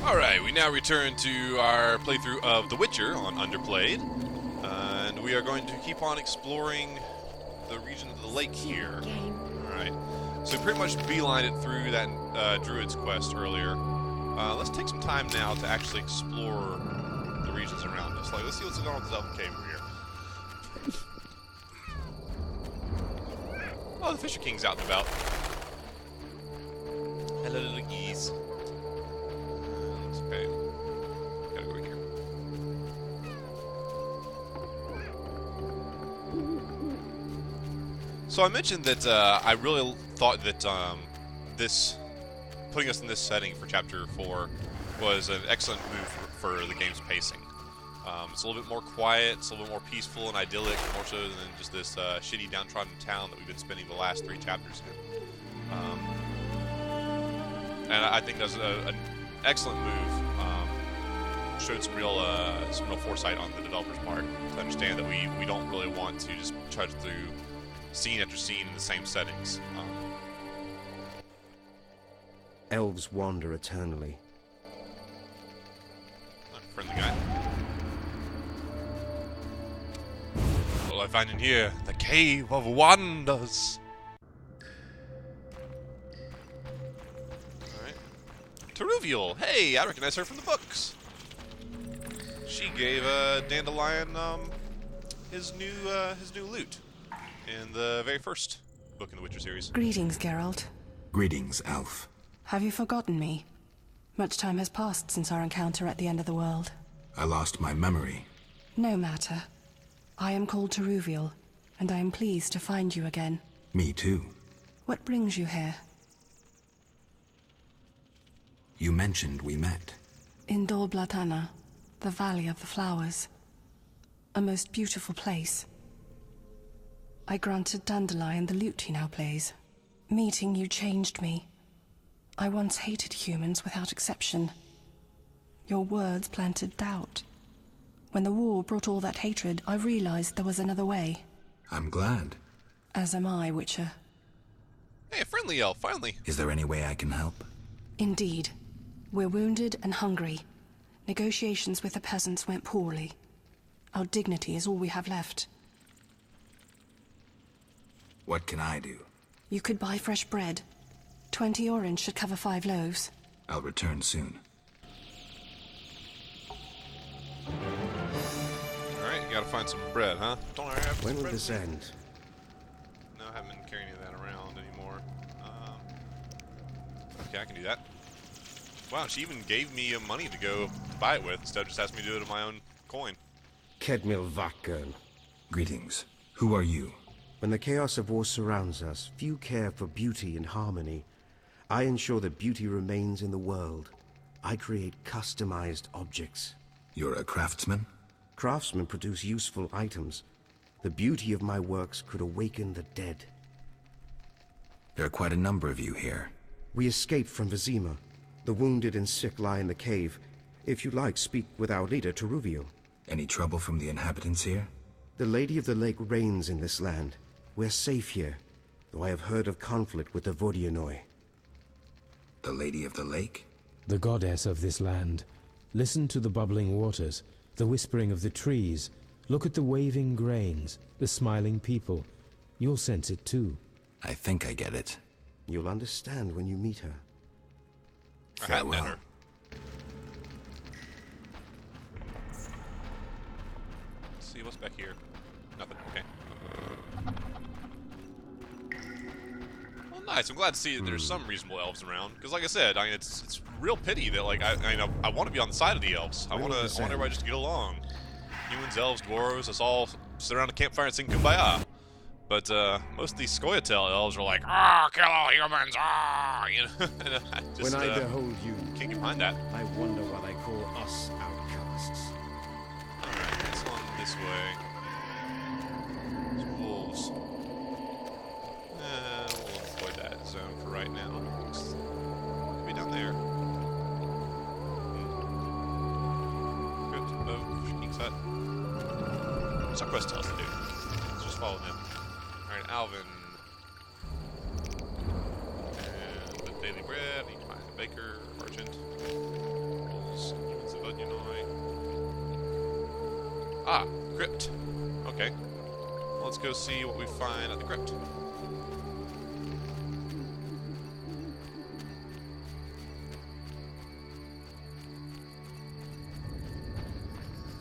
Alright, we now return to our playthrough of The Witcher on UnderPlayed. And we are going to keep on exploring the region of the lake here. Alright, so we pretty much beelined it through that Druid's quest earlier. Let's take some time now to actually explore the regions around us. Like, let's see what's going on with this elven cave over here. Oh, the Fisher King's out and about. Hello, little geese. Okay. Gotta go here. So I mentioned that I really thought that putting us in this setting for Chapter 4 was an excellent move for the game's pacing. It's a little bit more quiet, it's a little bit more peaceful and idyllic, more so than just this shitty downtrodden town that we've been spending the last 3 chapters in. And I think that's an excellent move. Showed some real foresight on the developers' part to understand that we don't really want to just trudge through scene after scene in the same settings. Elves wander eternally. Friendly guy. What will I find in here? The Cave of Wonders. Alright. Teruvial! Hey, I recognize her from the books. She gave Dandelion his new loot in the very first book in the Witcher series. Greetings, Geralt. Greetings, Elf. Have you forgotten me? Much time has passed since our encounter at the end of the world. I lost my memory. No matter. I am called Teruvial, and I am pleased to find you again. Me too. What brings you here? You mentioned we met. In Dol Blatana, the Valley of the Flowers. A most beautiful place. I granted Dandelion the lute he now plays. Meeting you changed me. I once hated humans without exception. Your words planted doubt. When the war brought all that hatred, I realized there was another way. I'm glad. As am I, Witcher. Hey, a friendly elf, finally. Is there any way I can help? Indeed. We're wounded and hungry. Negotiations with the peasants went poorly. Our dignity is all we have left. What can I do? You could buy fresh bread. 20 orange should cover 5 loaves. I'll return soon. Alright, you gotta find some bread, huh? Don't I have When some will bread this with me? end? No, I haven't been carrying any of that around anymore. Okay, I can do that. Wow, she even gave me money to go buy it with, instead of just asking me to do it with my own coin. Kedmil Vakern. Greetings. Who are you? When the chaos of war surrounds us, few care for beauty and harmony. I ensure that beauty remains in the world. I create customized objects. You're a craftsman? Craftsmen produce useful items. The beauty of my works could awaken the dead. There are quite a number of you here. We escaped from Vizima. The wounded and sick lie in the cave. If you like, speak with our leader, Teruvial. Any trouble from the inhabitants here? The Lady of the Lake reigns in this land. We're safe here, though I have heard of conflict with the Vodianoi. The Lady of the Lake? The goddess of this land. Listen to the bubbling waters, the whispering of the trees. Look at the waving grains, the smiling people. You'll sense it too. I think I get it. You'll understand when you meet her. I hadn't met Farewell. her. Let's see, what's back here? Nothing, okay. Well, nice. I'm glad to see that there's some reasonable elves around. Because, like I said, I mean, it's real pity that, like, I want to be on the side of the elves. I want everybody just to get along. Humans, elves, dwarves, us all sit around a campfire and sing Kumbaya. But most of these Scoia'tael elves are like, "Ah, kill all humans, ah!" You know, and I just, When I behold you, can't get behind that. I wonder why they call us outcasts. Alright, let's on this way. There's wolves. We'll avoid that zone for right now. Could be down there. Go to the boat, King's Hut. What's our quest tell us to do? Let's just follow them. Alright, Alvin. And the daily bread, need to find a baker, merchant. Ah, crypt. Okay. Well, let's go see what we find at the crypt.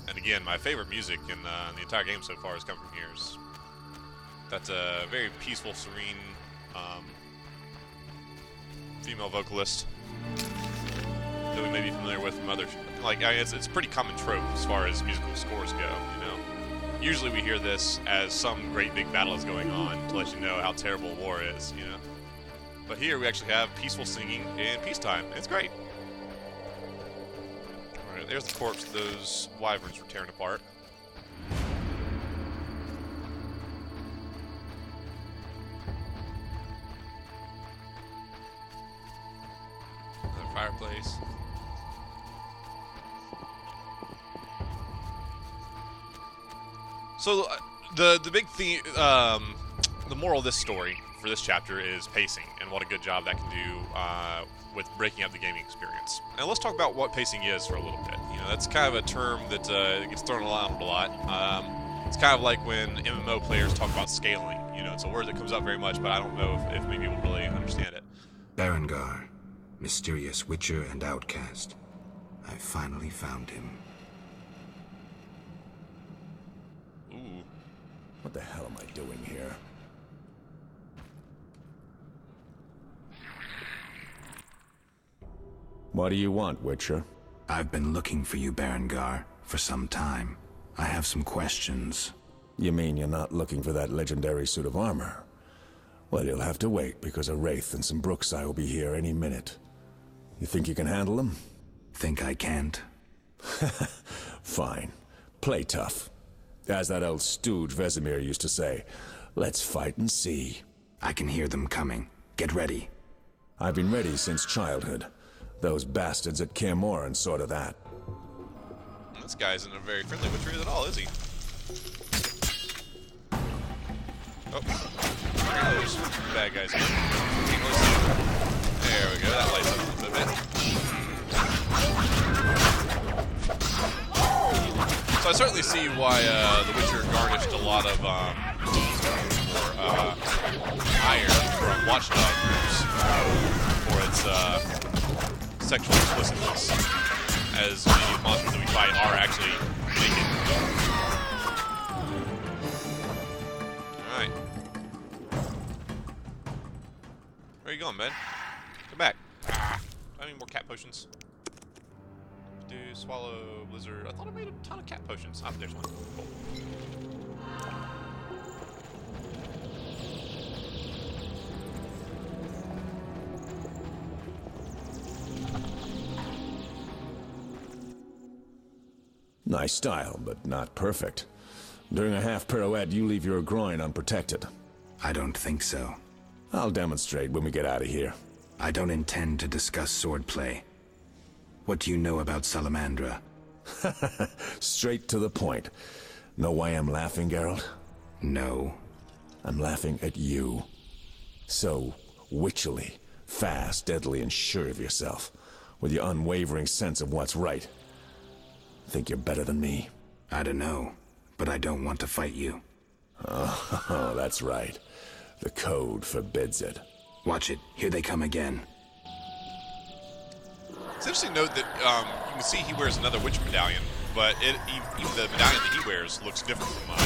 And again, my favorite music in the entire game so far has come from here. That's a very peaceful, serene female vocalist that we may be familiar with from other, like, it's a pretty common trope as far as musical scores go, you know. Usually we hear this as some great big battle is going on to let you know how terrible war is, you know. But here we actually have peaceful singing in peacetime. It's great. Alright, there's the corpse those wyverns were tearing apart. Another fireplace. So the big theme, the moral of this story for this chapter is pacing, and what a good job that can do with breaking up the gaming experience. And let's talk about what pacing is for a little bit. You know, that's kind of a term that gets thrown around a lot. It's kind of like when MMO players talk about scaling. You know, it's a word that comes up very much, but I don't know if many people really understand it. Berengar, mysterious witcher and outcast. I finally found him. Ooh. What the hell am I doing here? What do you want, Witcher? I've been looking for you, Berengar, for some time. I have some questions. You mean you're not looking for that legendary suit of armor? Well, you'll have to wait, because a Wraith and some Brookside will be here any minute. You think you can handle them? Think I can't? Fine. Play tough. As that old stooge Vesemir used to say, let's fight and see. I can hear them coming. Get ready. I've been ready since childhood. Those bastards at Kaer Morhen saw to that. This guy isn't a very friendly witchery at all, is he? Oh, there's bad guys here. There we go, that lights up a little bit. So I certainly see why The Witcher garnished a lot of ire from watchdog groups for its sexual explicitness, as many monsters that we fight are actually naked. Alright. Where are you going, man? Come back. I need more cat potions. Do swallow blizzard. I thought I made a ton of cat potions. Ah, there's one. Cool. Nice style, but not perfect. During a half pirouette, you leave your groin unprotected. I don't think so. I'll demonstrate when we get out of here. I don't intend to discuss swordplay. What do you know about Salamandra? Straight to the point. Know why I'm laughing, Geralt? No. I'm laughing at you. So witchily, fast, deadly, and sure of yourself, with your unwavering sense of what's right. Think you're better than me? I don't know, but I don't want to fight you. Oh, that's right. The code forbids it. Watch it. Here they come again. It's interesting to note that you can see he wears another witch medallion, but even the medallion that he wears looks different from mine.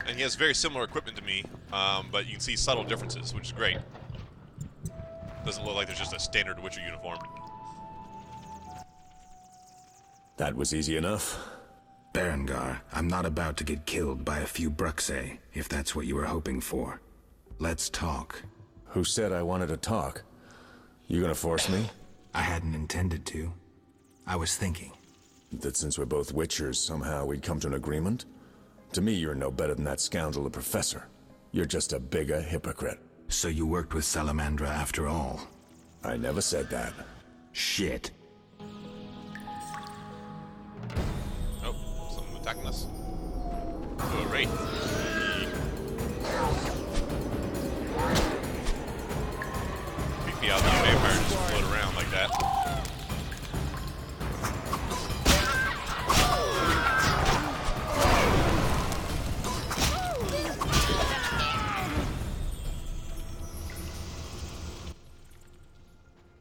And he has very similar equipment to me, but you can see subtle differences, which is great. Doesn't look like there's just a standard Witcher uniform. That was easy enough. Berengar, I'm not about to get killed by a few Bruxay, if that's what you were hoping for. Let's talk. Who said I wanted to talk? You gonna force me? I hadn't intended to. I was thinking. That since we're both Witchers, somehow we'd come to an agreement? To me, you're no better than that scoundrel the professor. You're just a bigger hypocrite. So you worked with Salamandra after all? I never said that. Shit. Oh, something attacking us. Oh, Wraith.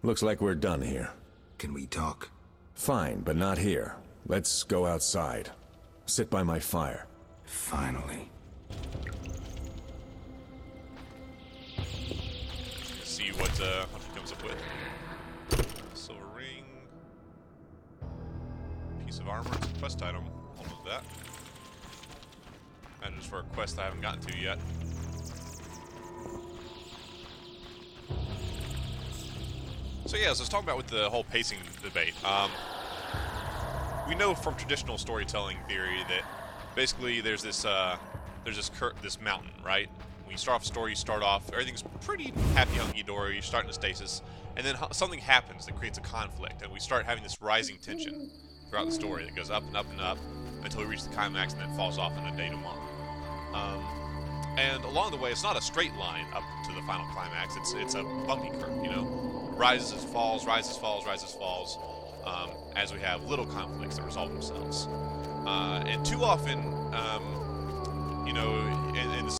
Looks like we're done here. Can we talk? Fine, but not here. Let's go outside. Sit by my fire. Finally. See what he comes up with. Silver ring. Piece of armor. It's a quest item. I'll move that. And just for a quest I haven't gotten to yet. So yeah, so let's talk about with the whole pacing debate. We know from traditional storytelling theory that basically there's this mountain, right? When you start off a story, you start off, everything's pretty happy hunky-dory, you start in a stasis, and then something happens that creates a conflict, and we start having this rising tension throughout the story that goes up and up and up until we reach the climax and then falls off in a denouement. And along the way, it's not a straight line up to the final climax, it's a bumpy curve, you know? Rises, falls, rises, falls, rises, falls, as we have little conflicts that resolve themselves. And too often, you know, in the